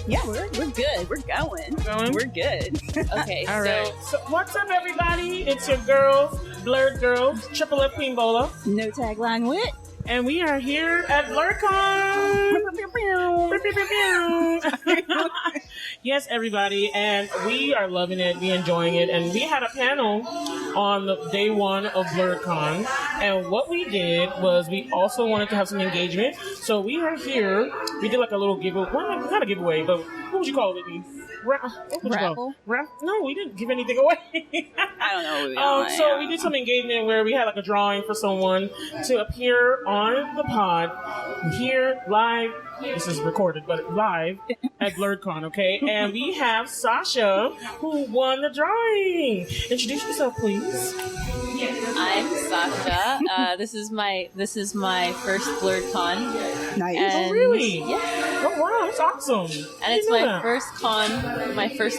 Yeah, we're good. We're going. We're good. Okay, All right. So what's up, everybody? It's your girls, Blerd Girls, Triple F Queen Bola. No tagline wit. And we are here at BlerDCon. Yes, everybody. And we are loving it. We enjoying it. And we had a panel on the day one of BlerDCon. And what we did was we also wanted to have some engagement. So we are here. We did like a little giveaway. Well, not a giveaway, but what would you call it, Whitney? Raffle? No, we didn't give anything away. I don't know. So we did some engagement where we had like a drawing for someone to appear on the pod here live. This is recorded, but live at BlerDCon, okay? And we have Sasha, who won the drawing. Introduce yourself, please. I'm Sasha. This is my first BlerDCon. Nice. And, Oh, really? Yeah. Oh, wow, that's awesome. And it's my first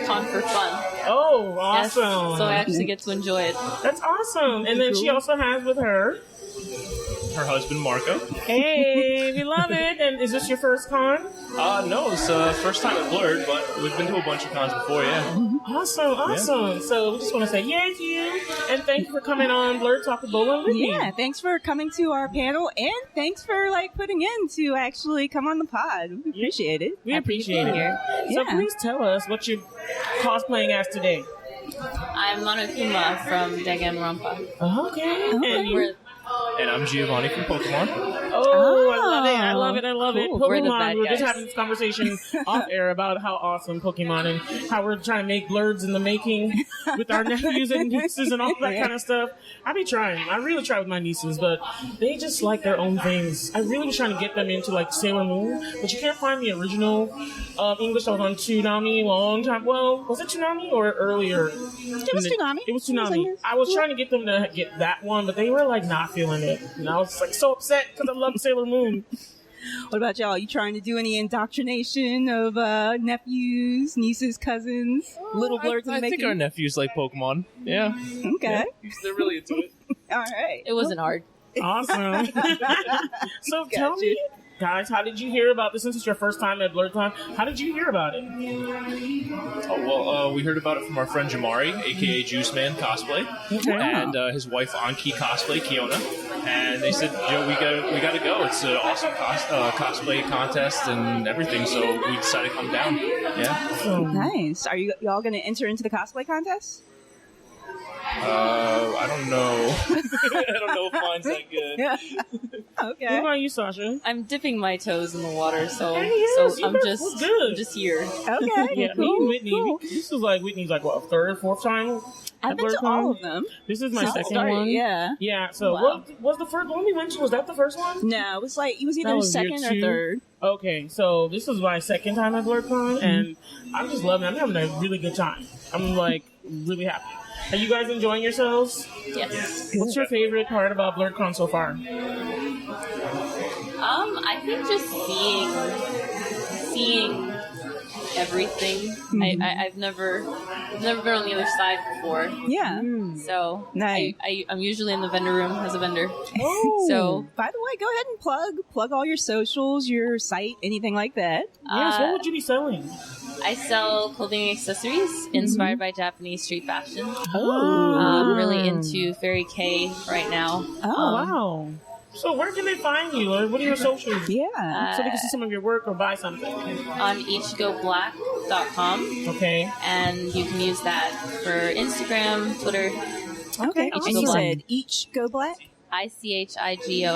con for fun. Oh, Yes, awesome. so I actually get to enjoy it. That's awesome. And then she also has with her husband Marco. Hey, we love it. And is this your first con? No, it's first time at Blerd, but we've been to a bunch of cons before, yeah. Awesome. Yeah. So we just want to say yay to you, and thank you for coming on BlerdTalk with Bola and Whitney. Yeah, thanks for coming to our panel, and thanks for putting in to actually come on the pod. We appreciate it. We appreciate it. Yeah. So please tell us what you're cosplaying as today. I'm Monokuma from Danganronpa. Okay. And I'm Giovanni from Pokemon. Oh, I love it. Cool. Pokemon. We're the bad We were just guys. having this conversation off air about how awesome Pokemon and how we're trying to make blerds in the making with our nephews and nieces and all that kind of stuff. I be trying. I really try with my nieces, but they just like their own things. I really was trying to get them into like Sailor Moon, but you can't find the original English. I was on Toonami a long time. Well, was it Toonami or earlier? It was Toonami. It was Toonami. I was trying to get them to get that one, but they were like not feeling it. And I was like so upset because I love Sailor Moon. What about y'all? You trying to do any indoctrination of nephews, nieces, cousins, little blerds in the I making? think our nephews like Pokemon. Yeah. Okay. Yeah, they're really into it. All right. It wasn't hard. Awesome. So tell me, guys, how did you hear about this? Since it's your first time at BlerDCon, how did you hear about it? Oh, well, we heard about it from our friend Jamari, a.k.a. Juice Man Cosplay, and his wife Anki Cosplay, Kiona. And they said, Joe, we gotta go. It's an awesome cosplay contest and everything, so we decided to come down. Yeah. Nice. Are y'all going to enter into the cosplay contest? I don't know. I don't know if mine's that good. Yeah. What Okay. about you, Sasha? I'm dipping my toes in the water, so Yes, you I'm guys just look good. I'm just here. Okay. Yeah, me cool. and Whitney. Cool. This is like Whitney's like what, third, fourth time? I've at been to BlerDCon? all of them. This is my Since the second start, one. Yeah. Yeah. So Wow. what was the first one we went to? Was that the first one? No, it was That either was second year or two. third. Okay, so this is my second time at BlerDCon, and I'm just loving it. I'm having a really good time. I'm like really happy. Are you guys enjoying yourselves? Yes. What's your favorite part about BlerDCon so far? I think just seeing everything. I've never been on the other side before. Yeah. So Nice. I'm usually in the vendor room as a vendor. Oh. So By the way, go ahead and plug all your socials, your site, anything like that. Yes, what would you be selling? I sell clothing and accessories inspired by Japanese street fashion. Oh. I'm really into Fairy K right now. Oh, Wow. So where can they find you, or what are your socials? Yeah. So they can see some of your work or buy something. On ichigoblack.com, Okay. and you can use that for Instagram, Twitter, Okay. Each And Go you Black. said each go black? ICHIGO.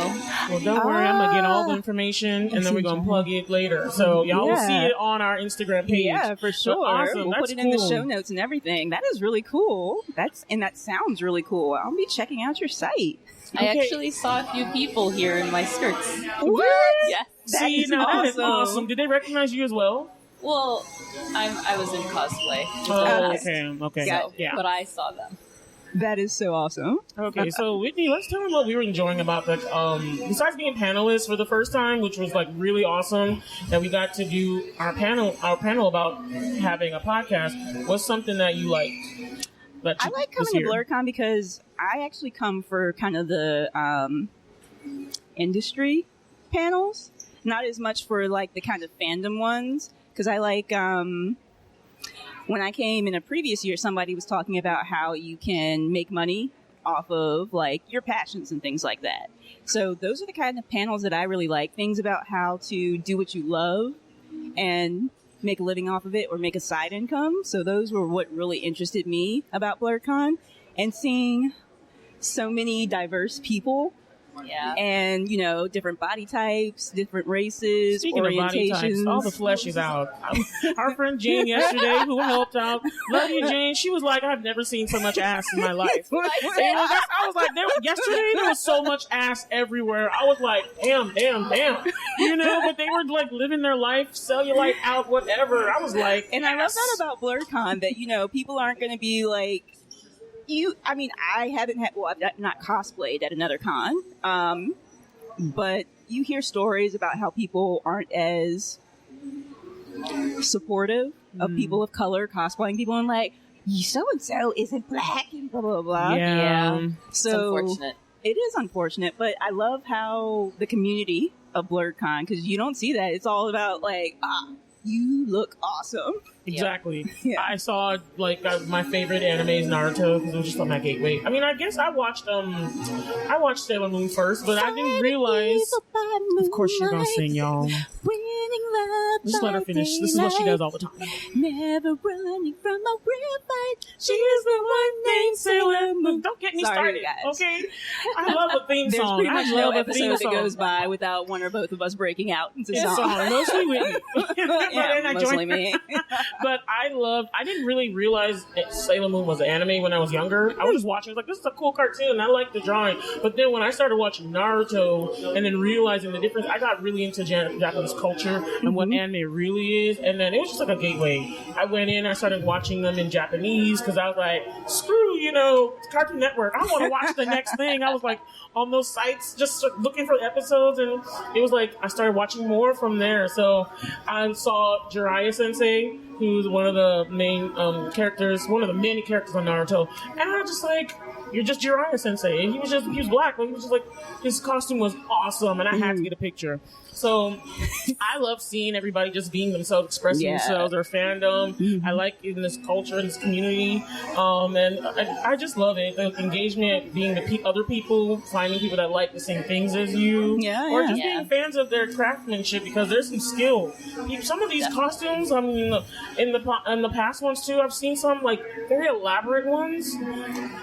Well, don't worry. I'm going to get all the information, and then we're going to plug it later. So y'all will see it on our Instagram page. Yeah, for sure. awesome. We'll That's put it in the cool. show notes and everything. That is really cool. That sounds really cool. I'll be checking out your site. I actually saw a few people here in my skirts. What? Yes. See, is now that is awesome. awesome. Did they recognize you as well? Well, I was in cosplay. Oh, Okay. okay. So, Yeah. but I saw them. That is so awesome. Okay, so Whitney, let's tell them what we were enjoying about the, besides being panelists for the first time, which was like really awesome, that we got to do our panel about having a podcast. What's something that you liked? I like coming to BlerDCon because I actually come for kind of the industry panels, not as much for like the kind of fandom ones. because I like when I came in a previous year, somebody was talking about how you can make money off of like your passions and things like that. So those are the kind of panels that I really like, things about how to do what you love and make a living off of it or make a side income. So those were what really interested me about BlerDCon, and seeing so many diverse people. Yeah. And, you know, different body types, different races, Speaking of body types, all the flesh is out. Our friend Jane yesterday, who helped out, love you, Jane. She was like, I've never seen so much ass in my life. I was like, yesterday there was so much ass everywhere. I was like, damn. You know, but they were like living their life, cellulite out, whatever. I was like, and yes. I love that about BlerDCon, that, you know, people aren't going to be like, I haven't had, well, I've not cosplayed at another con, but you hear stories about how people aren't as supportive of people of color cosplaying people, and like, so-and-so isn't black and blah, blah, blah. Yeah. So It's unfortunate. it is unfortunate, but I love how the community of BlerDCon, because you don't see that. It's all about like, you look awesome. Exactly. Yeah. I saw like my favorite anime is Naruto because it was just on my gateway. I mean, I guess I watched Sailor Moon first, but I didn't realize. Of course, she's gonna sing, y'all. Just let her finish. This is what she does all the time. Never running from a real fight. She is the one named Sailor Moon. Don't get me Sorry, started, guys. okay? I love a theme There's song. pretty much I no love a episode theme that song. goes by without one or both of us breaking out into It's song. mostly Whitney. Yeah, I mostly joined me. But I didn't really realize that Sailor Moon was an anime when I was younger. I was just watching. I was like, this is a cool cartoon. I like the drawing. But then when I started watching Naruto and then realizing the difference, I got really into Japanese culture and what anime really is. And then it was just like a gateway. I went in, I started watching them in Japanese because I was like, screw, Cartoon Network. I want to watch the next thing. I was like on those sites just looking for episodes, and it was like I started watching more from there. So I saw Jiraiya Sensei, who's one of the main characters, one of the many characters on Naruto, and I was just like, you're just Jiraiya Sensei. And he was black, but he was just like, his costume was awesome, and I had to get a picture. So I love seeing everybody just being themselves, expressing themselves, their fandom. I like in this culture, in this community, and I just love it. The engagement, being the other people, finding people that like the same things as you, or just being fans of their craftsmanship, because there's some skill. Some of these costumes, I mean, in the past ones too, I've seen some like very elaborate ones.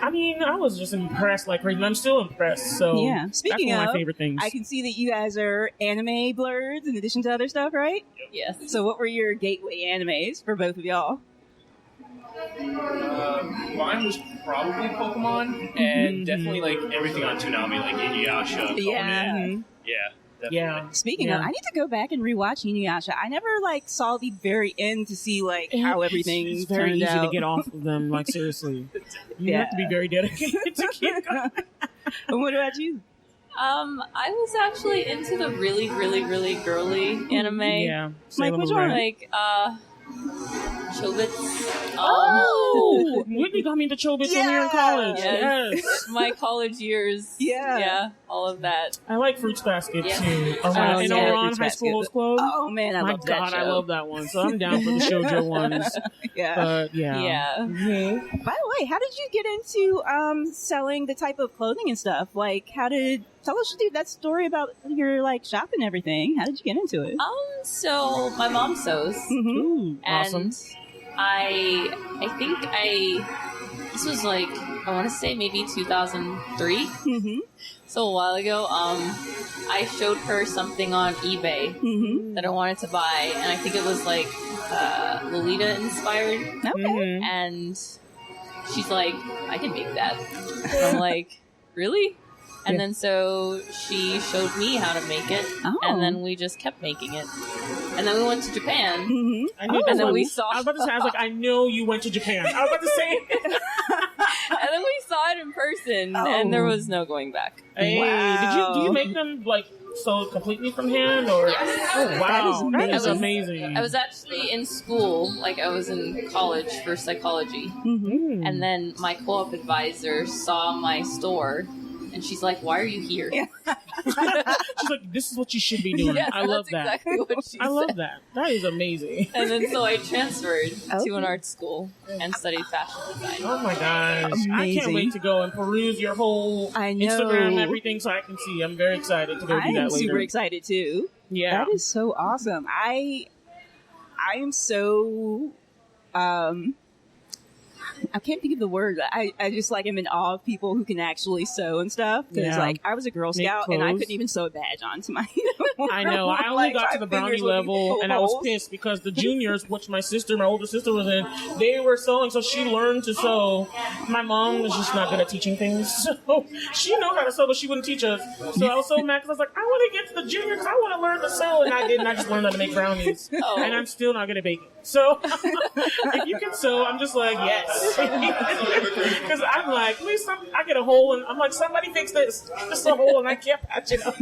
I mean, I was just impressed like crazy. I'm still impressed. So Speaking that's one of my favorite things. I can see that you guys are anime blerds in addition to other stuff, right? Yes. So what were your gateway animes for both of y'all? Mine was probably Pokemon, and definitely like everything on Toonami, like Inuyasha. Conan. Definitely. Yeah. Speaking of, I need to go back and rewatch Inuyasha. I never saw the very end to see how everything It's very turned easy out. to get off of them. Like seriously, you have to be very dedicated to keep going. And what about you? I was actually into the really, really, really girly anime. Yeah, Like, which one? Like, Chobits. Oh, Whitney got me into Chobits when we were in college. Yes. My college years. Yeah, all of that. I like Fruits Basket Yeah. too. Oh, And yeah, Oran Fruits High Basket. School Club. Oh man, I My love God, that show. I love that one. So I'm down for the shoujo ones. Yeah. But yeah. Yeah. By the way, how did you get into selling the type of clothing and stuff? Like, tell us that story about your shop and everything. How did you get into it? So my mom sews. Ooh, And awesome. I think this was I want to say maybe 2003. Mm-hmm. So a while ago, I showed her something on eBay that I wanted to buy, and I think it was Lolita inspired. Okay. And she's like, I can make that. And I'm like, really? And then so she showed me how to make it, and then we just kept making it. And then we went to Japan, I knew and then we I saw. was about to say, I was like, I know you went to Japan. I was about to say it. And then we saw it in person, and there was no going back. Hey, Wow. do you make them sewed completely from hand, or? Yes. Oh, wow, that is I was- amazing. I was actually in school, I was in college for psychology, and then my co-op advisor saw my store And she's like, "Why are you here?" Yeah. She's like, "This is what you should be doing." Yes, I love that's that. exactly what she I love said. that. That is amazing. And then so I transferred to Okay. an art school and studied fashion design. Oh my gosh. I can't Amazing. wait to go and peruse your whole I know. Instagram and everything so I can see. I'm very excited to go do I that am later. super excited too. Yeah. That is so awesome. I am so I can't think of the word. I just like am in awe of people who can actually sew and stuff. Because Yeah. like I was a Girl Make Scout and I clothes. couldn't even sew a badge onto my uniform. I know. I only Like, got to my the brownie fingers would be level, full and of I was holes. pissed because the juniors, which my older sister was in, they were sewing, so she learned to sew. My mom was just not good at teaching things, so she knows how to sew, but she wouldn't teach us. So I was so mad because I was like, I want to get to the junior because I want to learn to sew, and I didn't. I just learned how to make brownies, Oh. and I'm still not good at baking. So if you can sew, I'm just like, yes. Because I'm like, please, I get a hole, and I'm like, somebody fix this. Just a hole, and I can't patch it up.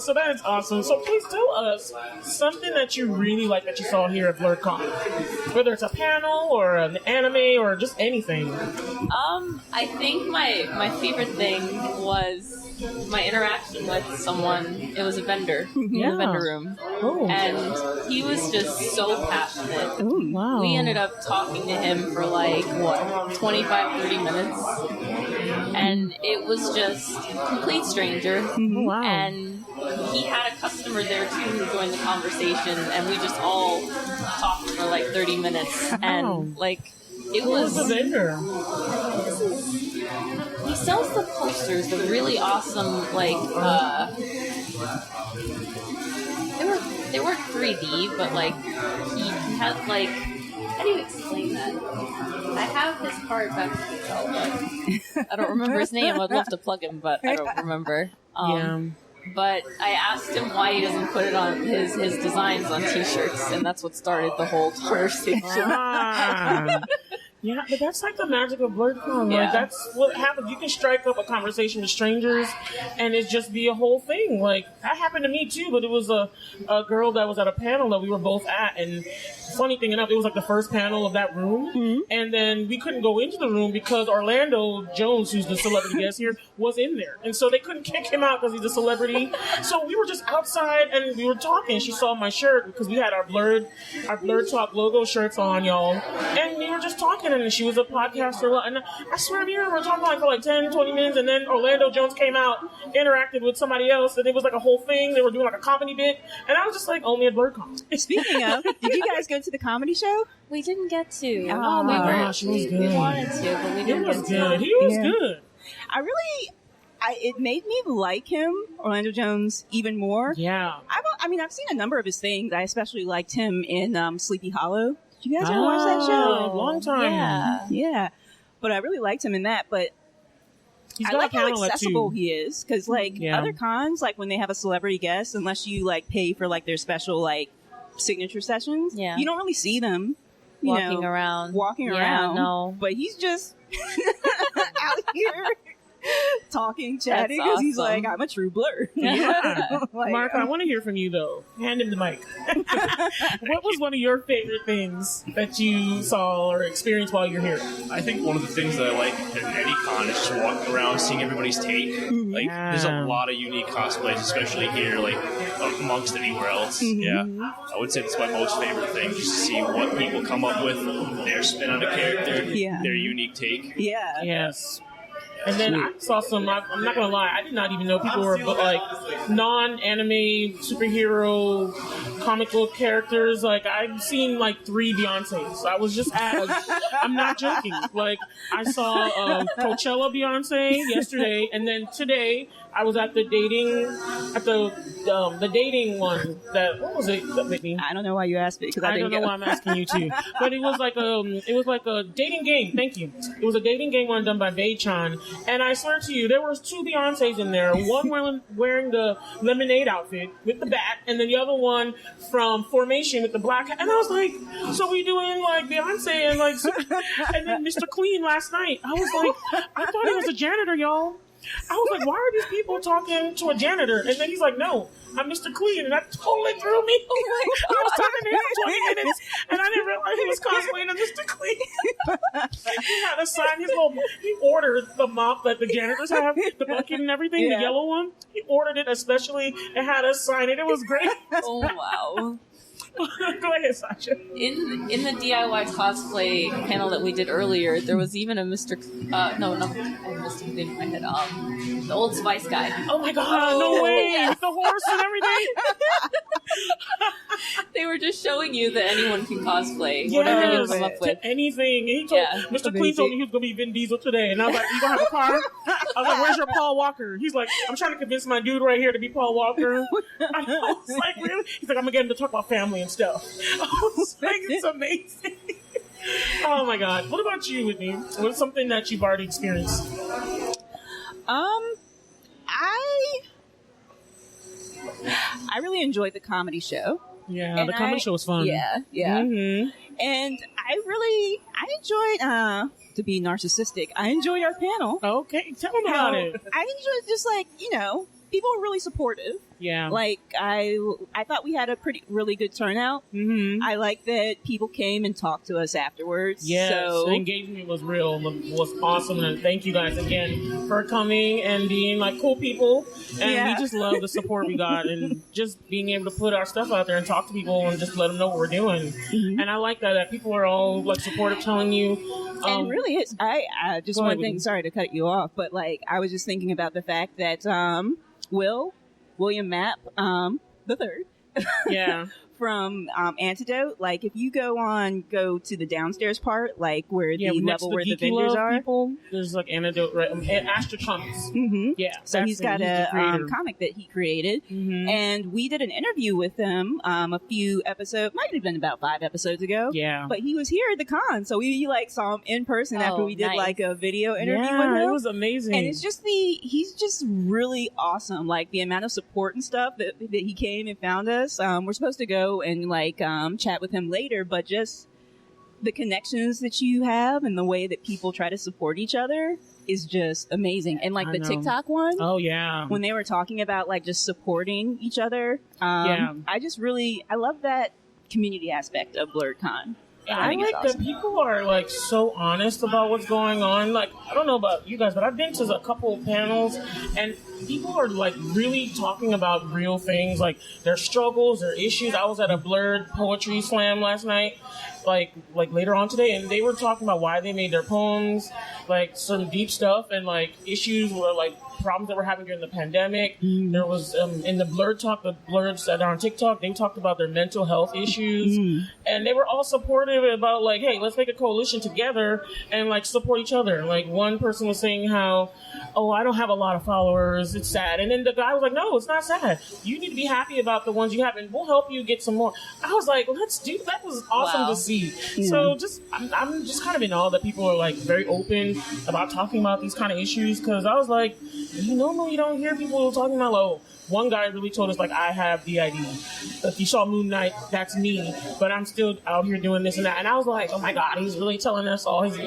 So that is awesome. So please tell us something that you really like that you saw here at BlerDCon. Whether it's a panel or an anime or just anything. I think my favorite thing was my interaction with someone. It was a vendor in Yeah. the vendor room. Oh, And he was just so passionate. Ooh. wow. We ended up talking to him for like, 25, 30 minutes. And it was just a complete stranger. Oh, wow. And he had a customer there too who joined the conversation. And we just all talked for like 30 minutes. Wow. And like, it Who was the was... vendor? He sells the posters, the really awesome, like, they weren't 3D, but like, he had like, how do you explain that? I have his card back to hotel, but I don't remember his name. I'd love to plug him, but I don't remember. But I asked him why he doesn't put it on his designs on t-shirts, and that's what started the whole conversation. Ah. Yeah, but that's like the magic of BlerDCon. Yeah. Like, that's what happens. You can strike up a conversation with strangers, and it just be a whole thing. Like, that happened to me too, but it was a girl that was at a panel that we were both at, and funny thing enough, it was like the first panel of that room, and then we couldn't go into the room because Orlando Jones, who's the celebrity guest here, was in there, and so they couldn't kick him out because he's a celebrity. So we were just outside, and we were talking. She saw my shirt because we had our BlerdTalk logo shirts on, y'all, and we were just talking. And she was a podcaster, and I swear we were talking for like 10, 20 minutes, and then Orlando Jones came out, interacted with somebody else, and it was like a whole thing. They were doing like a comedy bit, and I was just like, only at BlerDCon. Speaking of, did you guys go to the comedy show? We didn't get to. Oh, we my gosh, it was we good. wanted to, but we It didn't was get good. to. He was Yeah. good. It made me like him, Orlando Jones, even more. Yeah. I've seen a number of his things. I especially liked him in Sleepy Hollow. Did you guys ever watch that show? Long time. Yeah. Yeah. But I really liked him in that. But He's I got like a how panel at accessible 2. he is. Because, like, Yeah. other cons, like, when they have a celebrity guest, unless you, like, pay for, like, their special, like, signature sessions, Yeah. you don't really see them, Walking around. walking Yeah, around. no. But he's just out here talking, chatting, That's because he's awesome. like, I'm a true Blerd. Yeah. Like, Mark, I want to hear from you, though. Hand him the mic. What was one of your favorite things that you saw or experienced while you're here? I think one of the things that I like at any con is just walking around, seeing everybody's take. Like, there's a lot of unique cosplays, especially here, like, amongst anywhere else. Yeah. I would say that's my most favorite thing, just to see what people come up with, their spin on a character, Yeah. their unique take. yeah. Yes. And then I saw some, I'm not going to lie, I did not even know people were like non-anime superhero comic book characters. Like, I've seen like 3 Beyoncés. I was just at, I'm not joking. Like, I saw Coachella Beyonce yesterday, and then today I was at the dating one that, what was it, Whitney? I don't know why you asked me, because I I didn't don't know go. why I'm asking you too, but it was like a dating game. Thank you. It was a dating game one done by Bae-chan, and I swear to you, there was 2 Beyoncés in there. One wearing the lemonade outfit with the bat, and then the other one from Formation with the black hat. And I was like, so we doing like Beyonce and like, and then Mr. Clean last night. I was like, I thought he was a janitor, y'all. I was like, why are these people talking to a janitor? And then he's like, no, I'm Mr. Clean. And that totally threw me. Oh my God. I was talking to him for 20 minutes, and I didn't realize he was cosplaying as Mr. Clean. He had to sign he ordered the mop that the janitors have, the bucket and everything, the yellow one. He ordered it especially and had us sign it. It was great. Oh, wow. Go ahead, Sasha. In the DIY cosplay panel that we did earlier, there was even a Mr. Mr. Clean in my head. The Old Spice guy. Oh my God! No way! Yeah. With the horse and everything. They were just showing you that anyone can cosplay. Whatever you come up with. Anything. And he told Mr. Clean told me he was going to be Vin Diesel today, and I was like, "You gonna have a car?" I was like, "Where's your Paul Walker?" He's like, "I'm trying to convince my dude right here to be Paul Walker." I was like, "Really?" He's like, "I'm gonna get him to talk about family and stuff." I was like, "It's amazing." Oh my God! What about you, Whitney? What's something that you've already experienced? I really enjoyed the comedy show. Yeah, the comedy show was fun. Yeah. Mm-hmm. And I enjoyed, to be narcissistic, I enjoyed our panel. Okay, tell them about it. I enjoyed just people were really supportive. Yeah. Like, I thought we had a really good turnout. Mm-hmm. I like that people came and talked to us afterwards. Yes, so the engagement was real, was awesome, and thank you guys again for coming and being like cool people. And we just love the support we got, and just being able to put our stuff out there and talk to people and just let them know what we're doing. Mm-hmm. And I like that people are all like supportive, telling you. And really, I just one thing. Sorry to cut you off, but like I was just thinking about the fact that William Mapp, the third. Yeah. From Antidote, like if you go to the downstairs part, like where the level where the vendors are, people, there's like Antidote, right? And Astra Comics. Mm-hmm. Yeah. So he's got a comic that he created, and we did an interview with him a few episodes, might have been about 5 episodes ago. Yeah. But he was here at the con, so we like saw him in person after we did like a video interview with him. It was amazing. And it's just he's just really awesome. Like the amount of support and stuff that he came and found us. We're supposed to go and like chat with him later, but just the connections that you have and the way that people try to support each other is just amazing. And like the TikTok one, oh yeah, when they were talking about like just supporting each other, I love that community aspect of BlerDCon. I like that people are like so honest about what's going on. Like, I don't know about you guys, but I've been to a couple of panels and people are like really talking about real things, like their struggles, their issues. I was at a Blerd poetry slam last night, like later on today, and they were talking about why they made their poems, like some deep stuff and like issues were like problems that we're having during the pandemic. There was in the BlerdTalk, the Blerds that are on TikTok, they talked about their mental health issues, and they were all supportive about like, hey, let's make a coalition together and like support each other. Like one person was saying how, oh, I don't have a lot of followers, it's sad, and then the guy was like, no, it's not sad. You need to be happy about the ones you have, and we'll help you get some more. I was like, let's do that. Was awesome to see. So I'm just kind of in awe that people are like very open about talking about these kind of issues, because I was like, normally you don't hear people talking about, oh, one guy really told us, like, I have DID. If you saw Moon Knight, that's me, but I'm still out here doing this and that. And I was like, oh my God, he's really telling us all his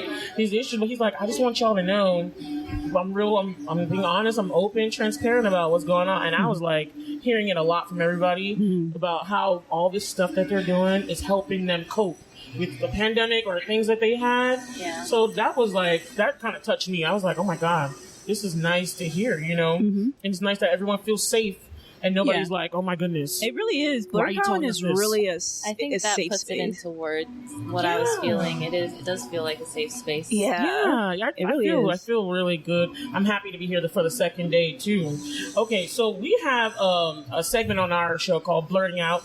issues. But he's like, I just want y'all to know I'm being honest, I'm open, transparent about what's going on. And I was like hearing it a lot from everybody about how all this stuff that they're doing is helping them cope with the pandemic or the things that they had. Yeah. So that was like, that kind of touched me. I was like, oh my God, this is nice to hear, And it's nice that everyone feels safe and nobody's like, oh my goodness. It really is. BlerDCon is really a safe space. I think that puts it into words what I was feeling. It does feel like a safe space. Yeah. It really is. I feel really good. I'm happy to be here for the second day too. Okay, so we have a segment on our show called Blerding Out.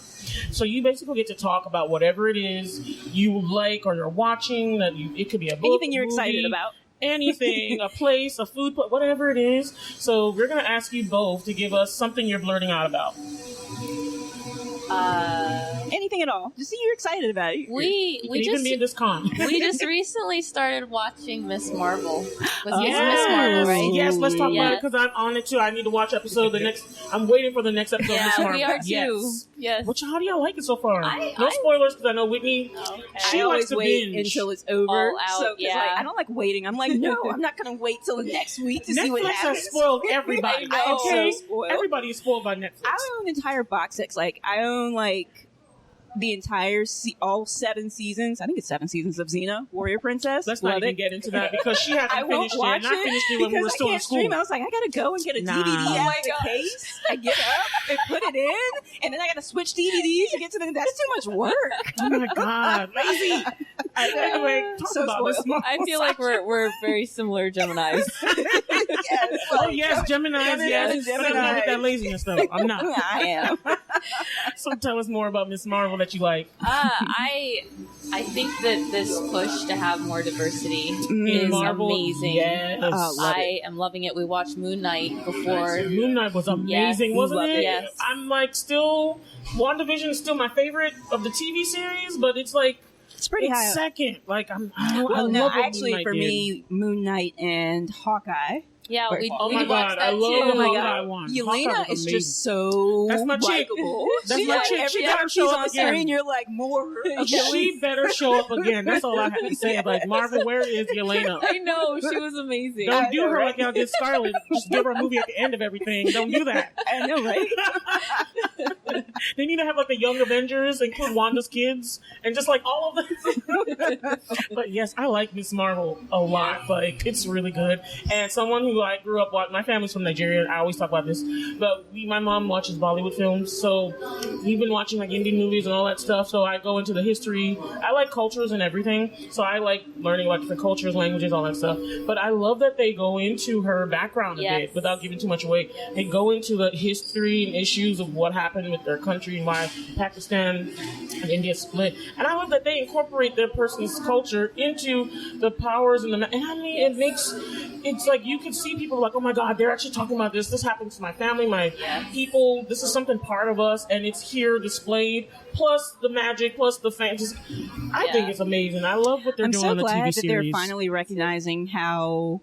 So you basically get to talk about whatever it is you like or you're watching. It could be a book, anything you're excited about. Anything, a place, a food, whatever it is. So we're going to ask you both to give us something you're blerding out about. Anything anything at all. Just see you're excited about it. We even just be in this con. we just recently started watching Miss Marvel. Was Yes. Miss Marvel, right? Yes, let's talk about it Yes. because I'm on it too. I need to watch episode I'm waiting for the next episode of Miss Yeah, Marvel. we are too. Yes. Yes. How do y'all like it so far? I- No spoilers because I know Whitney. Okay. She I likes always to wait binge. until it's over. All out, so, 'cause, yeah. like, I don't like waiting. I'm like, no, I'm not going to wait till the next week to see what Netflix happens. has spoiled everybody. I know. Okay, So spoiled. everybody is spoiled by Netflix. I own entire box sets. Like, I own, like, the entire, all 7 seasons. I think it's 7 seasons of Xena, Warrior Princess. Let's not Love even it. get into that because she hasn't I won't finished it, watch and I finished it when we were because still I in can't school. stream. I was like, I gotta go and get a Nah. DVD Oh out my of the God. case. I get up and put it in, and then I gotta switch DVDs to get to the. That's too much work. Oh my god, lazy. Anyway, talk So about spoiled. this. Marvel. I feel like we're very similar Geminis. Yes, Oh yes, Geminis. Yes, Gemini. But I'm not with that laziness though. I'm not. I am. So tell us more about Miss Marvel that you like. I think that this push to have more diversity In is Marvel, amazing. yes. Love I am loving it. We watched Moon Knight before. Moon Knight was amazing, Yes, wasn't love it? it. Yes. I'm like still WandaVision is still my favorite of the TV series, but it's like It's pretty it's high. second. Like I Well, love no, what Moon actually, Knight for did. me, Moon Knight and Hawkeye. Yeah, we Oh my we watched god, I that love too. the Oh my Hawkeye God. one. Yelena Hawkeye was is amazing. just so That's my chick. likable. That's She's my like, chick. every She time better she's show on up again. screen, you're like, more. of She better show up again. That's all I have to say. Like Marvel, where is Yelena? I know she was amazing. Don't do know, her right? like y'all did Scarlet. Just give her a movie at the end of everything. Don't do that. I know, right? They need to have like the Young Avengers, include Wanda's kids, and just like all of them. But yes, I like Miss Marvel a lot. Like it's really good. And someone who I grew up watching, my family's from Nigeria. I always talk about this, but my mom watches Bollywood films, so we've been watching like Indian movies and all that stuff. So I go into the history. I like cultures and everything, so I like learning about different cultures, languages, all that stuff. But I love that they go into her background a Yes. bit without giving too much away. They go into the history and issues of what happened with their country and why Pakistan and India split. And I love that they incorporate their person's culture into the powers and the. And I mean, it's like you can see people like, oh my God, they're actually talking about this. This happens to my family, my people. This is something part of us, and it's here displayed. Plus the magic, plus the fantasy. I think it's amazing. I love what they're I'm doing so on the TV glad that they're series. finally recognizing how.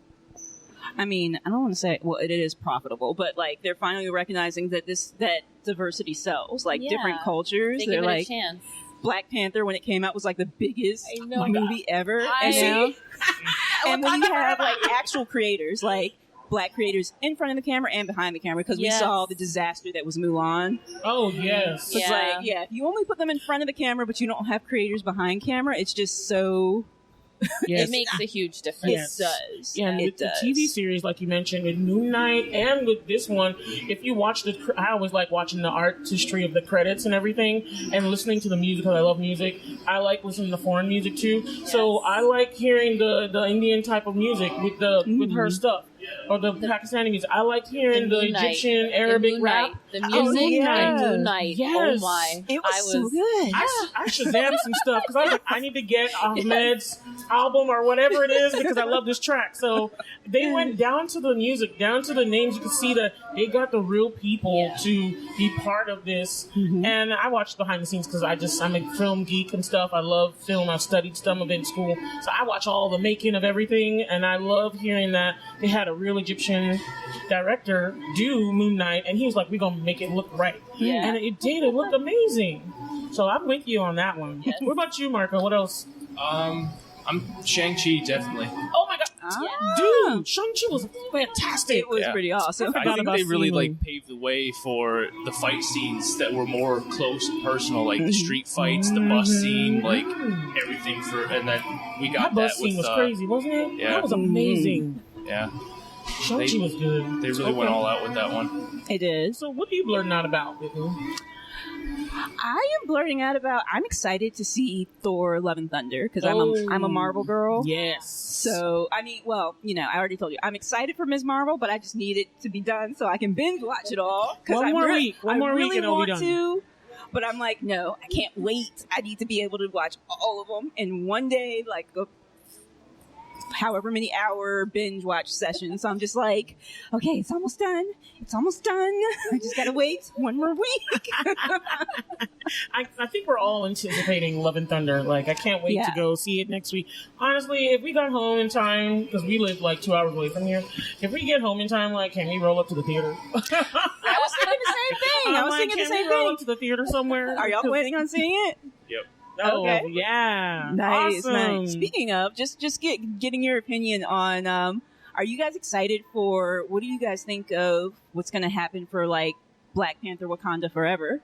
I mean, I don't want to say, well, it is profitable, but like they're finally recognizing that that diversity sells, like different Yeah. cultures. They They're give it a like chance. Black Panther when it came out was like the biggest I know. movie ever. I And now- know. and when you have like actual creators, like Black creators in front of the camera and behind the camera, because we Yes. saw the disaster that was Mulan. Oh yes. It's Yeah. like, if you only put them in front of the camera, but you don't have creators behind camera, it's just so. Yes. It makes a huge difference. Yes. It does. Yeah, and it with does. the TV series, like you mentioned, with Moon Knight and with this one, if you watch I always like watching the artistry of the credits and everything, and listening to the music because I love music. I like listening to foreign music too, so I like hearing the Indian type of music with with her stuff. Or the Pakistani music. I like hearing the Moon Knight. Egyptian In Arabic Moon rap. Knight. The music yeah. in Moon Knight. Yes. Oh my! It was I so good. I Shazammed some stuff because I was like, I need to get Ahmed's album or whatever it is because I love this track. So they went down to the music, down to the names. You can see that they got the real people to be part of this. And I watched behind the scenes because I'm a film geek and stuff. I love film. I've studied some of it in school. So I watch all the making of everything. And I love hearing that they had a real Egyptian director do Moon Knight. And he was like, we're going to make it look right. Yeah. And it did. It looked amazing. So I'm with you on that one. Yes. What about you, Marco? What else? I'm Shang-Chi, definitely. Oh my God. Ah. Dude, Shang-Chi was fantastic. It was Yeah. pretty awesome. I I forgot think about they really seeing- like paved the way for the fight scenes that were more close and personal, like the street fights, the bus scene, like everything and then we got That bus that with scene was crazy, wasn't it? yeah. That was amazing. yeah. Shang-Chi was good. They really went all out with that one. It is. So what are you blurting out about, Whitney? I am blurting out about. I'm excited to see Thor: Love and Thunder because I'm a Marvel girl. Yes. So I mean, well, I already told you I'm excited for Ms. Marvel, but I just need it to be done so I can binge watch it all. One more week I and really it'll be want done. to, but I'm like, no, I can't wait. I need to be able to watch all of them in one day, like go however many hour binge watch session. So I'm just like, okay, it's almost done. It's almost done. I just gotta wait one more week. I think we're all anticipating Love and Thunder. Like, I can't wait to go see it next week. Honestly, if we got home in time, because we live like 2 hours away from here, if we get home in time, like, can we roll up to the theater? I was thinking the same thing. I was thinking the same roll thing. up to the theater somewhere? Are y'all planning on seeing it? Yep. Oh, Okay. yeah. Nice, Awesome. nice. Speaking of, just getting your opinion on, are you guys excited for, what do you guys think of what's going to happen for, like, Black Panther Wakanda Forever?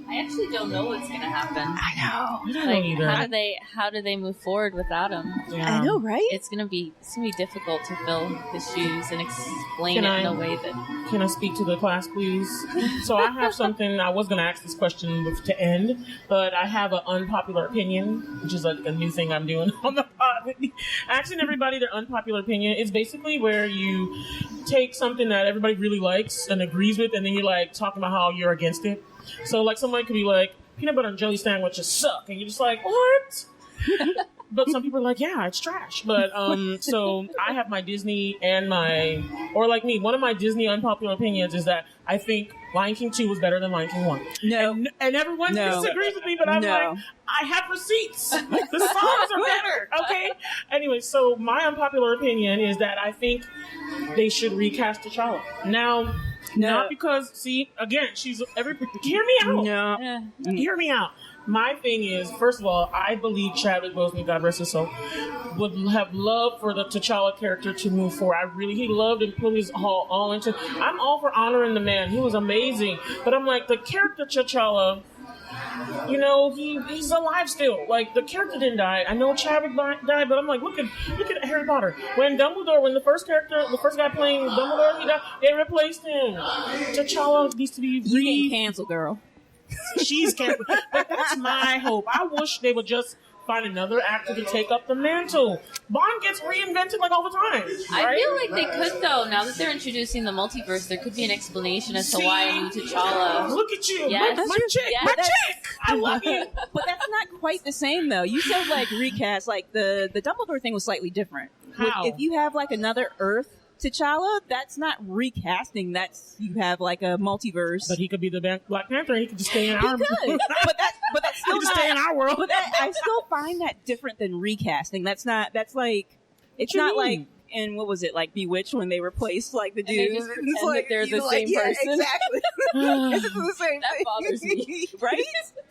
I actually don't know what's gonna happen. I know. I don't know either. How do they move forward without him? Yeah. I know, right? It's gonna be difficult to fill his shoes and explain Can it I- in a way that. Can I speak to the class, please? So I have something, I was going to ask this question to end, but I have an unpopular opinion, which is like a new thing I'm doing on the pod. Asking everybody their unpopular opinion is basically where you take something that everybody really likes and agrees with, and then you're like talking about how you're against it. So like somebody could be like, peanut butter and jelly sandwiches suck, and you're just like, what? But some people are like, yeah, it's trash. But so I have my Disney and like me, one of my Disney unpopular opinions is that I think Lion King 2 was better than Lion King 1. No. And everyone No. disagrees with me, but I'm No. like, I have receipts. The songs are better, okay? Anyway, so my unpopular opinion is that I think they should recast T'Challa. Now, not because, see, again, hear me out. No. Hear me out. My thing is, first of all, I believe Chadwick Boseman, God rest his soul, would have loved for the T'Challa character to move forward. He loved and put his all into. I'm all for honoring the man. He was amazing. But I'm like, the character T'Challa, you know, he's alive still. Like, the character didn't die. I know Chadwick died, but I'm like, look at Harry Potter. When the first guy playing Dumbledore, he died, they replaced him. T'Challa needs to be You getting canceled, girl. She's canceled. But that's my hope. I wish they would just find another actor to take up the mantle. Bond gets reinvented like all the time. I right? feel like they could, though. Now that they're introducing the multiverse, there could be an explanation as to why a new T'Challa. Look at you, Yes. my chick, Yes. my chick. I love you. But that's not quite the same, though. You said, like, recast. Like, the Dumbledore thing was slightly different. How? If you have, like, another Earth T'Challa, that's not recasting. That's, you have, like, a multiverse. But he could be the Black Panther. He could just stay in our. He could. but that's He still could just not. stay in our world. But I still find that different than recasting. That's like, it's you not mean? like, in what was it, like Bewitched when they replaced like the And they dudes? just And it's pretend that they're the same person. Exactly. It's the same That thing. bothers me. Right?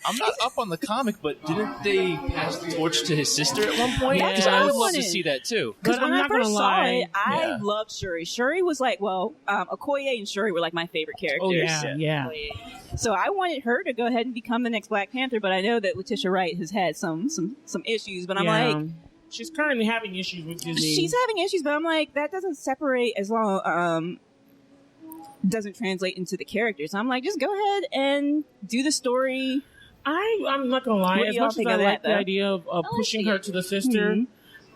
I'm not up on the comic, but didn't they pass the torch to his sister at one point? Yeah. Because I would love to wanted. see that too. Because But when I'm I not gonna first saw lie. it, I Yeah. loved Shuri. Shuri was like, Okoye and Shuri were like my favorite characters. Oh yeah. So I wanted her to go ahead and become the next Black Panther, but I know that Letitia Wright has had some issues. But I'm like, she's currently having issues with Disney. she's having issues, but I'm like, that doesn't separate as long, doesn't translate into the characters. I'm like, just go ahead and do the story. I'm not gonna lie. What do As y'all much as think I of like that, the though? idea of like pushing the her to the sister, Mhm.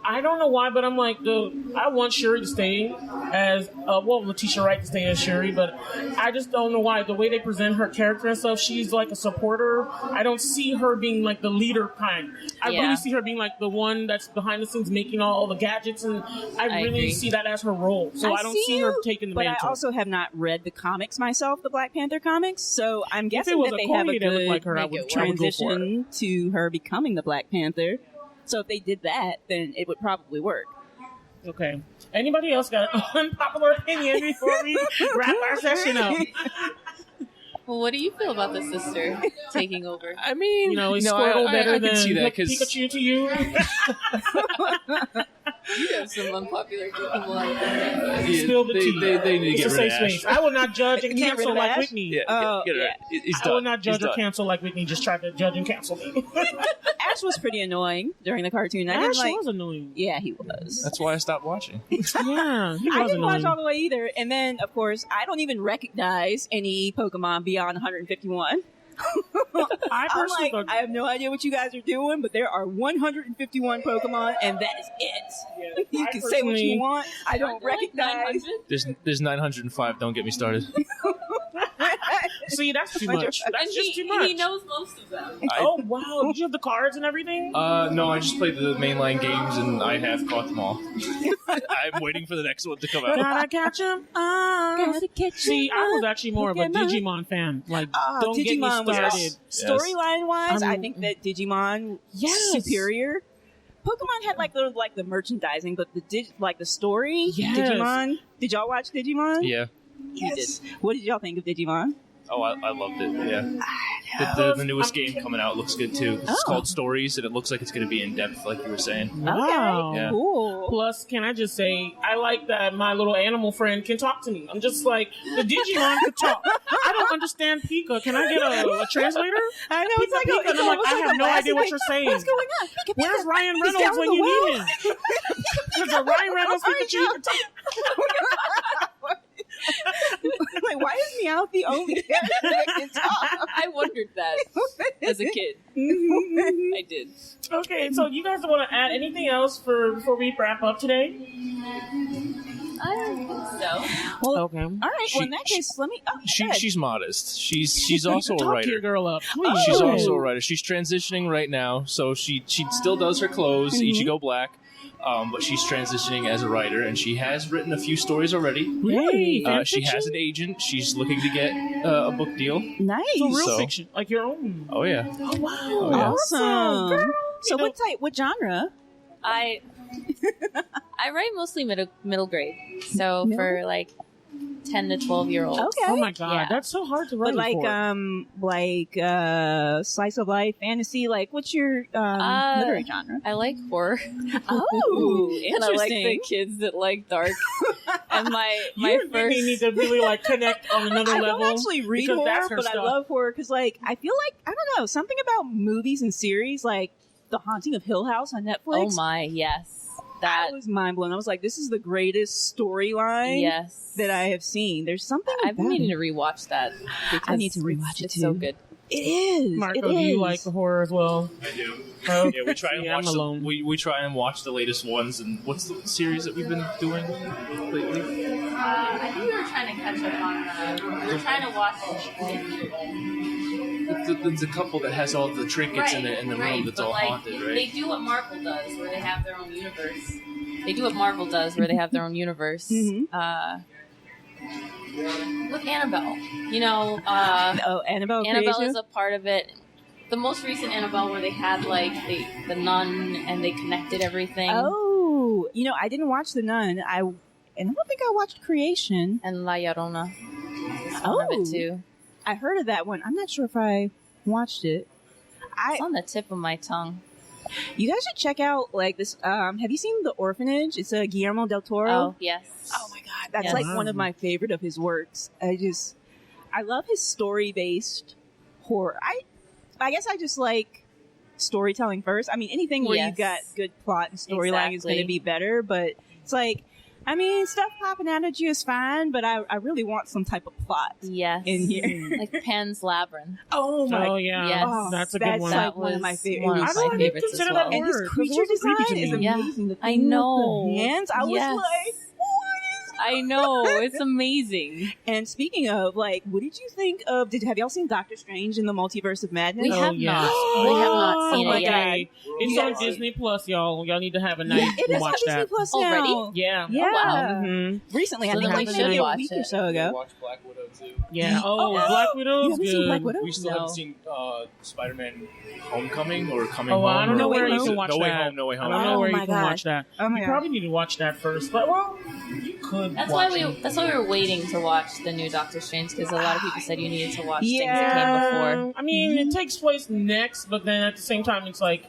I don't know why, but I'm like, I want Shuri to stay as, Letitia Wright to stay as Shuri, but I just don't know why. The way they present her character and stuff, she's like a supporter. I don't see her being like the leader kind. I Yeah. really see her being like the one that's behind the scenes making all the gadgets, and I really agree. see that as her role. So I don't see her taking the but mantle. I also have not read the comics myself, the Black Panther comics, so I'm guessing was that a they have a Korean that looked good like her, I would go for it. transition to her becoming the Black Panther. So if they did that, then it would probably work. Okay. Anybody else got an unpopular opinion before we wrap our session up? Well, what do you feel about the sister taking over? I mean, You know, is no, Squirtle better I than can see that because Pikachu to you? You have some unpopular people out there. Spill the tea. They need to It's get a rid safe of space. Ash. I will not judge and Get rid cancel of like Ash? Whitney. Yeah, Oh, get rid of yeah. it. He's I will done. not judge He's or done. cancel like Whitney just tried to judge and cancel me. Ash was pretty annoying during the cartoon. I Ash didn't like. was annoying. Yeah, he was. That's why I stopped watching. Yeah, he I was didn't watch annoying. all the way either. And then, of course, I don't even recognize any Pokemon beyond 151. I I'm personally like, thought, I have no idea what you guys are doing, but there are 151 Pokemon, and that is it. You I can say what you personally- want. I don't Aren't there like recognize. 900? There's 905. Don't get me started. See, that's too much. That's just too much. He knows most of them. Oh, wow. Did you have the cards and everything? No, I just played the mainline games and I have caught them all. I'm waiting for the next one to come out. Gotta catch him. Gotta catch 'em. See, I was actually more of a Digimon fan. Like, don't get me Digimon was started. storyline wise. I think that Digimon superior. Pokemon had like the merchandising, but the story. Yes. Digimon. Did y'all watch Digimon? Yeah. Yes. What did y'all think of Digimon? Oh, I loved it. Yeah. The newest game coming out looks good too. It's called Stories, and it looks like it's going to be in depth, like you were saying. Wow. Okay. Yeah. Cool. Plus, can I just say, I like that my little animal friend can talk to me. I'm just like, the Digimon can talk. I don't understand Pika. Can I get a translator? I know. Pika, It's like, Pika. And I'm like, I have no idea what you're saying. What's going on? Pika, Where's Ryan He's Reynolds down when the you wall. need him? Because Ryan Reynolds Pikachu can talk. Like, why is Meowth the only character that can talk? I wondered that as a kid. I did. Okay, so you guys want to add anything else before we wrap up today? I don't think so. Well, Okay. all right. Well, in that case, let me. Oh, go ahead. She's modest. She's also a Talk your writer. girl up. She's Oh. also a writer. She's transitioning right now, so she still does her clothes, Ichigo Black, but she's transitioning as a writer, and she has written a few stories already. Really? She has an agent. She's looking to get a book deal. Nice. So real So- fiction, like your own. Oh yeah. Oh wow! Oh, yeah. Awesome. Girl. So, You know- what genre? I write mostly middle grade. So Middle? for like 10 to 12-year-olds. Okay. Oh my god, Yeah. that's so hard to write. But like slice of life fantasy. Like, what's your literary genre? I like horror. Oh, And I like the interesting. kids that like dark. And my you first need to really like connect on another I level. don't actually read because that's horror, her but I stuff. love horror because, like, I feel like I don't know something about movies and series like The Haunting of Hill House on Netflix. oh my, yes. That That was mind blowing. I was like, this is the greatest storyline yes. that I have seen. There's something I've been about meaning it. to rewatch that. I need to because rewatch it it's too. so good. It is. Marco, it do you is. like the horror as well? I do. Oh, Yeah, we try and yeah, I'm watch. alone. We try and watch the latest ones. And what's the series that we've been doing lately? I think we were trying to catch up on we were trying to watch There's a couple that has all the trinkets in the room that's but all like, haunted, They right? do what Marvel does, where they have their own universe. They do what Marvel does, where they have their own universe. Mhm. With Annabelle, you know, Annabelle Annabelle Creation? is a part of it. The most recent Annabelle, where they had like the nun and they connected everything. Oh, I didn't watch The Nun. I don't think I watched Creation. And La Llorona is one of it too. I heard of that one. I'm not sure if I watched it. It's on the tip of my tongue. You guys should check out like this. Have you seen The Orphanage? It's a Guillermo del Toro. Oh yes. Oh my god, that's Yes. like one of my favorite of his works. I love his story-based horror. I guess I just like storytelling first. I mean, anything where Yes. you've got good plot and storyline is going to Exactly. be better. But it's like, I mean, stuff popping out at you is fine, but I really want some type of plot Yes. in here. Like Pan's Labyrinth. Oh my! Oh yeah, Yes. that's a good one. Like one of my favorite. One of I my don't even favorites as consider well. that And his word, 'cause creature it wasn't creepy design to is me. Yeah. amazing. The I thing with know. the hands. I was Yes. like, I know, it's amazing. and speaking of, like, what did you think of? Have y'all seen Doctor Strange in the Multiverse of Madness? We Oh, have yeah. not. We have not seen Oh my it yet. Okay. It's You on guys- Disney Plus, y'all. Y'all need to have a night It to is on watch Disney that. Plus Already? now. Yeah. Yeah. wow. Mhm. Recently, I So think then we like should maybe a watch week or it. so ago. Watch Black Widow too. Yeah. Oh, Oh, Black You Widow's haven't good. seen Black Widow? We still No. haven't seen Spider-Man: Homecoming or Coming Oh, Home. I don't know or where what you is can it? watch No Way that. Home. No Way I Home. don't know Oh where my you can gosh. watch that. Oh my You God. probably need to watch that first. But well, you could. That's watch why it. that's why we were waiting to watch the new Doctor Strange, because a lot of people said you needed to watch things that Yeah. came before. I mean, it takes place next, but then at the same time, it's like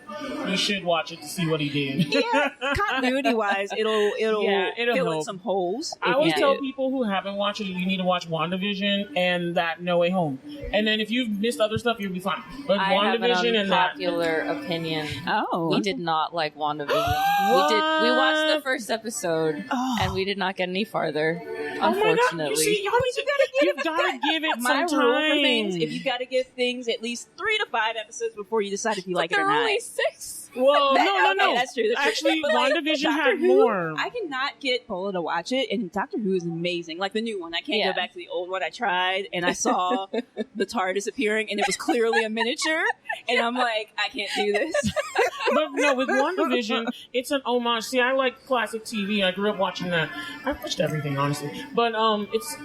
you should watch it to see what he did. Yeah, continuity wise, it'll Yeah, it'll fill in help. some holes. I if always you tell do. people who haven't watched it, you need to watch WandaVision and that No Way Home. And then if you've missed other stuff, you'll be fine. But I have an WandaVision and that. unpopular opinion. Oh, We did not like WandaVision. We watched the What? first episode Oh. and we did not get any farther. Oh my God. Unfortunately. You see, y'all need to you gotta give it My some rule time. for things: if you got to give things at least 3 to 5 episodes before you decide if you like it There or are not. only 6. Well, no. Okay, that's true. Actually, But, like, WandaVision Doctor had Who, more. I cannot get Bola to watch it, and Doctor Who is amazing. Like the new one. I can't Yeah. go back to the old one. I tried, and I saw the TARDIS appearing, and it was clearly a miniature, and I'm like, I can't do this. But no, with WandaVision, it's an homage. See, I like classic TV. I grew up watching that. I watched everything, honestly. But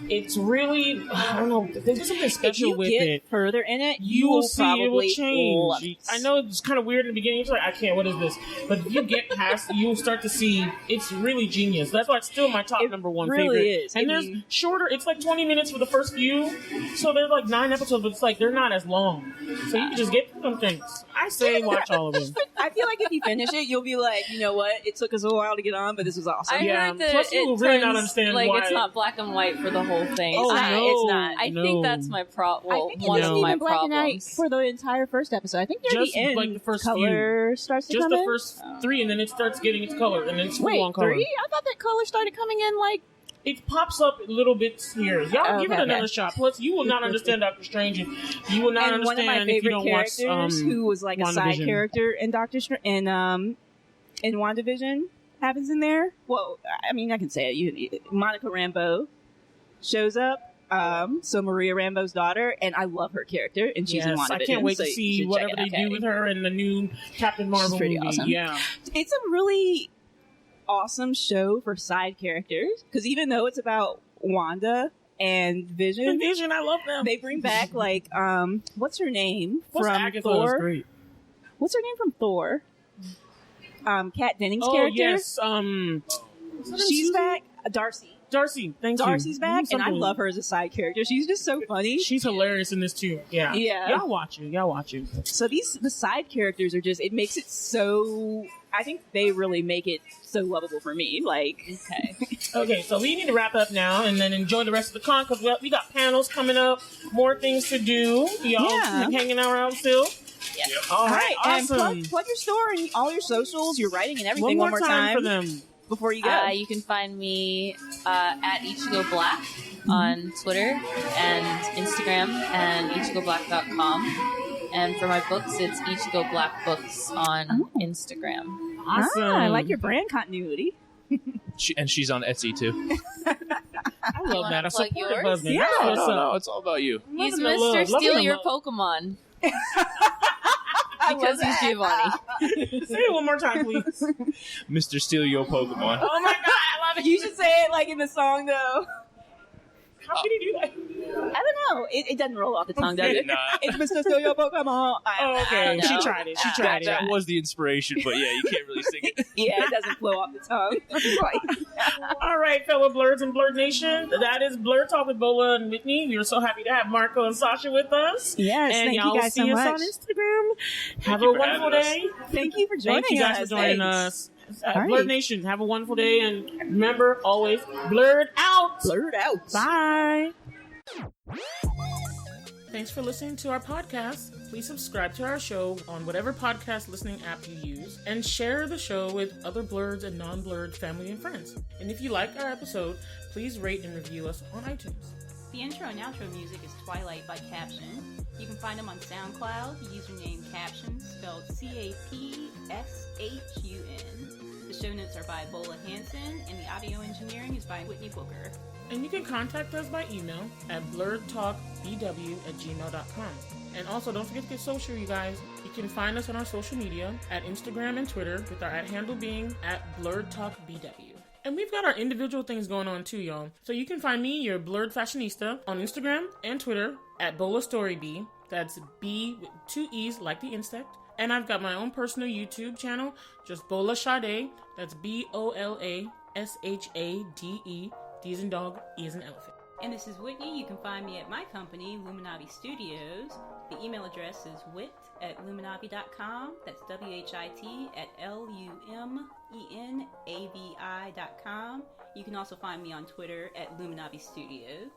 it's really, I don't know, there's something special with if you get it. further in it, You will will see it will probably love change. it. I know it's kind of weird in the beginning. It's like, I can't, what is this? But if you get past, you'll start to see it's really genius. That's why it's still my top number one really favorite. is. And I there's mean- shorter, it's like 20 minutes for the first few. So there's like 9 episodes, but it's like they're not as long. So you can just get through them things. I say watch all of them. I feel like if you finish it, you'll be like, you know what? It took us a while to get on, but this was awesome. I Yeah, heard that plus you it will really not turns, understand like why. it's not black and white for the whole thing. Oh, I, no, it's not. I no. think that's my problem. I Well, think it one isn't of my even black and white problems. for the entire first episode. I think near Just the end, like the first color starts to Just come the in. first 3, and then it starts getting its color, and then it's full Wait, on color. 3? I thought that color started coming in like. It pops up little bits here. Y'all give it Okay, another okay. shot. Plus, you will not understand Doctor Strange. You will not And one of my understand if you favorite don't watch characters, who was like a side WandaVision. character in in WandaVision, happens in there. Well, I mean, I can say it. Monica Rambeau shows up. So Maria Rambeau's daughter, and I love her character, and she's in Yes, WandaVision. I can't wait so to you see should whatever check they it out. do with her in the new Captain Marvel pretty movie. awesome. Yeah. It's a really awesome show for side characters, because even though it's about Wanda and Vision, Vision, I love them. they bring back like what's her name Plus, from Agatha is Thor? great. What's her name from Thor? Kat Dennings' Oh character. yes, She's back. Darcy. Darcy, thank you. Darcy's back, and I Something- love her as a side character. She's just so funny. She's hilarious in this too. Yeah. Yeah. Y'all watch it. So the side characters are just, it makes it so, I think they really make it so lovable for me. Like, Okay. Okay, so we need to wrap up now and then enjoy the rest of the con because we got panels coming up, more things to do. Y'all Yeah. hanging around still? Yes. All right, awesome. and plug your store and all your socials, your writing and everything One one more more time for them. before you go. You can find me at Ichigo Black on Twitter and Instagram and ichigoblack.com. And for my books, it's Ichigo Black Books on Instagram. Awesome. I like your brand continuity. She's on Etsy too. I love wanna that. A plug supportive yours? husband. Yeah. That's what's up. No, it's all about you. He's Loving the love, Mr. loving Steal the Your love. Pokemon. I love Because he's that. Giovanni. Say it one more time, please. Mr. Steal Your Pokemon. Oh my god, I love it. You should say it like in the song, though. How can you do that? I don't know. It doesn't roll off the tongue, does it? Nah. It's Mr. Steal Your Pokemon. Oh, okay. No. She tried it. That was the inspiration, but yeah, you can't really sing it. Yeah, it doesn't flow off the tongue. All right, fellow Blerds and Blerdnation. That is Blerd Talk with Bola and Whitney. We are so happy to have Marco and Sasha with us. Yes, and thank y'all you guys see so us much. on Instagram. Have you a for wonderful having us. day. Thank you for joining Thank you guys us. for joining Thanks. us. All right. Blerd Nation, have a wonderful day. And remember, always, Blerd out. Blerd out. Bye. Thanks for listening to our podcast. Please subscribe to our show on whatever podcast listening app you use and share the show with other Blerds and non-Blerd family and friends. And if you like our episode, please rate and review us on iTunes. The intro and outro music is Twilight by Caption. You can find them on SoundCloud, username Caption, spelled C-A-P-S-H-U-N. The show notes are by Bola Hanson, and the audio engineering is by Whitney Booker. And you can contact us by email at blerdtalkbw@gmail.com. And also, don't forget to get social, you guys. You can find us on our social media at Instagram and Twitter, with our @handle being @blerdtalkbw. And we've got our individual things going on too, y'all. So you can find me, your Blerd Fashionista, on Instagram and Twitter at BolaStoryB. That's B with 2 E's like the insect. And I've got my own personal YouTube channel, just Bola Sade. That's BOLASHADE. D as in dog, E as in elephant. And this is Whitney. You can find me at my company, Luminavi Studios. The email address is wit@luminavi.com. That's WHIT@LUMENAVI.com. You can also find me on Twitter at Luminavi Studios.